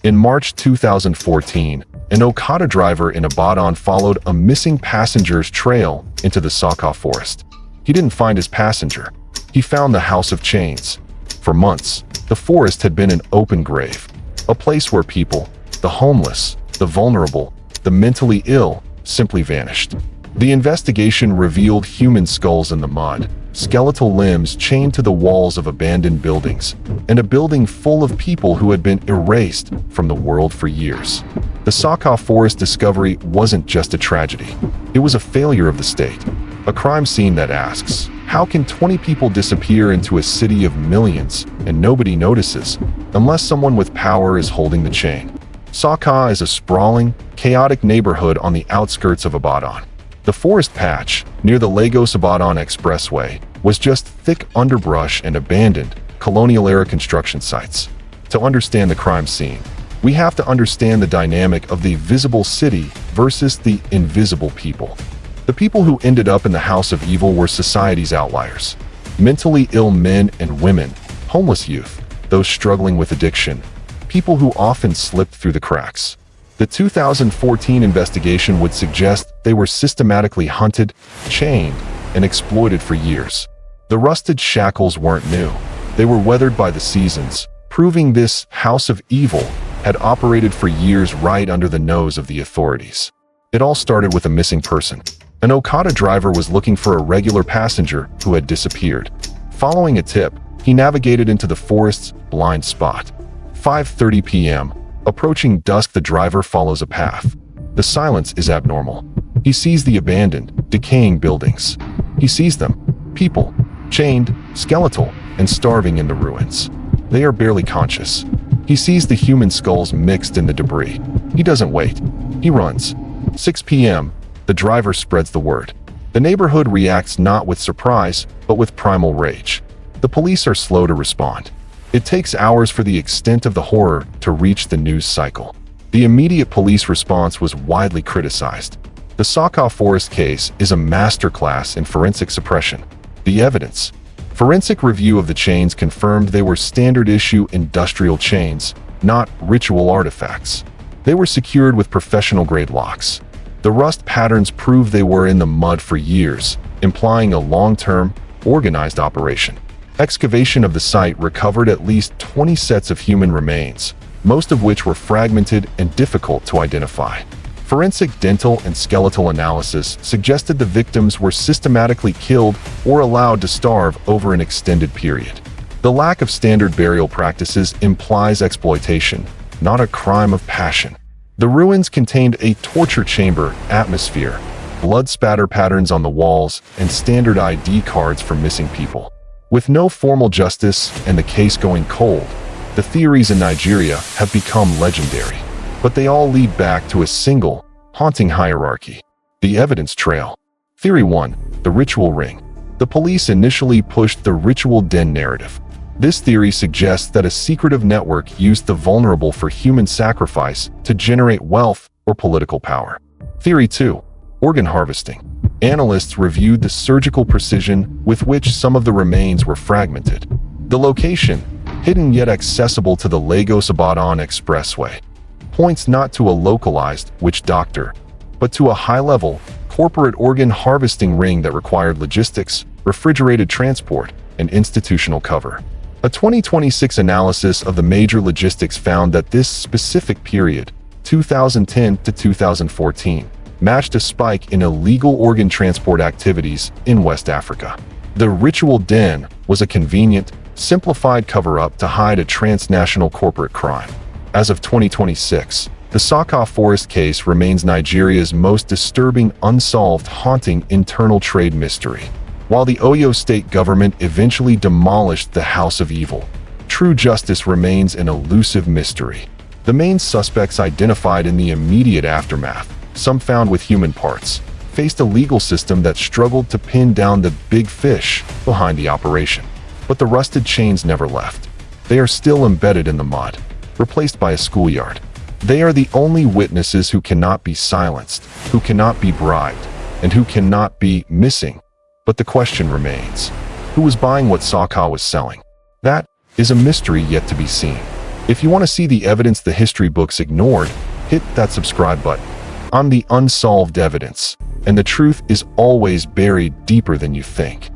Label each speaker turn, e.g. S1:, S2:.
S1: In March 2014, an Okada driver in Ibadan followed a missing passenger's trail into the Soka Forest. He didn't find his passenger. He found the House of Chains. For months, the forest had been an open grave, a place where people, the homeless, the vulnerable, the mentally ill, simply vanished. The investigation revealed human skulls in the mud, skeletal limbs chained to the walls of abandoned buildings, and a building full of people who had been erased from the world for years. The Soka Forest discovery wasn't just a tragedy. It was a failure of the state. A crime scene that asks, how can 20 people disappear into a city of millions and nobody notices, unless someone with power is holding the chain? Soka is a sprawling, chaotic neighborhood on the outskirts of Ibadan. The forest patch, near the Lagos-Ibadan expressway, was just thick underbrush and abandoned, colonial-era construction sites. To understand the crime scene, we have to understand the dynamic of the visible city versus the invisible people. The people who ended up in the House of Evil were society's outliers. Mentally ill men and women, homeless youth, those struggling with addiction, people who often slipped through the cracks. The 2014 investigation would suggest they were systematically hunted, chained, and exploited for years. The rusted shackles weren't new. They were weathered by the seasons, proving this House of Evil had operated for years right under the nose of the authorities. It all started with a missing person. An Okada driver was looking for a regular passenger who had disappeared. Following a tip, he navigated into the forest's blind spot. 5:30 p.m. Approaching dusk, the driver follows a path. The silence is abnormal. He sees the abandoned, decaying buildings. He sees them. People, chained, skeletal, and starving in the ruins. They are barely conscious. He sees the human skulls mixed in the debris. He doesn't wait. He runs. 6 p.m. The driver spreads the word. The neighborhood reacts not with surprise, but with primal rage. The police are slow to respond. It takes hours for the extent of the horror to reach the news cycle. The immediate police response was widely criticized. The Soka Forest case is a masterclass in forensic suppression. The evidence. Forensic review of the chains confirmed they were standard-issue industrial chains, not ritual artifacts. They were secured with professional-grade locks. The rust patterns prove they were in the mud for years, implying a long-term, organized operation. Excavation of the site recovered at least 20 sets of human remains, most of which were fragmented and difficult to identify. Forensic dental and skeletal analysis suggested the victims were systematically killed or allowed to starve over an extended period. The lack of standard burial practices implies exploitation, not a crime of passion. The ruins contained a torture chamber atmosphere, blood spatter patterns on the walls, and standard ID cards for missing people. With no formal justice and the case going cold, the theories in Nigeria have become legendary. But they all lead back to a single, haunting hierarchy: the evidence trail. Theory 1. The ritual ring. The police initially pushed the ritual den narrative. This theory suggests that a secretive network used the vulnerable for human sacrifice to generate wealth or political power. Theory 2. Organ harvesting. Analysts reviewed the surgical precision with which some of the remains were fragmented. The location, hidden yet accessible to the Lagos-Ibadan expressway, points not to a localized witch doctor, but to a high-level, corporate organ harvesting ring that required logistics, refrigerated transport, and institutional cover. A 2026 analysis of the major logistics found that this specific period, 2010 to 2014, matched a spike in illegal organ transport activities in West Africa. The ritual den was a convenient, simplified cover-up to hide a transnational corporate crime. As of 2026, the Soka Forest case remains Nigeria's most disturbing unsolved haunting internal trade mystery. While the Oyo state government eventually demolished the House of Evil, true justice remains an elusive mystery. The main suspects identified in the immediate aftermath, some found with human parts, faced a legal system that struggled to pin down the big fish behind the operation. But the rusted chains never left. They are still embedded in the mud, replaced by a schoolyard. They are the only witnesses who cannot be silenced, who cannot be bribed, and who cannot be missing. But the question remains, who was buying what Soka was selling? That is a mystery yet to be seen. If you want to see the evidence the history books ignored, hit that subscribe button. I'm the Unsolved Evidence, and the truth is always buried deeper than you think.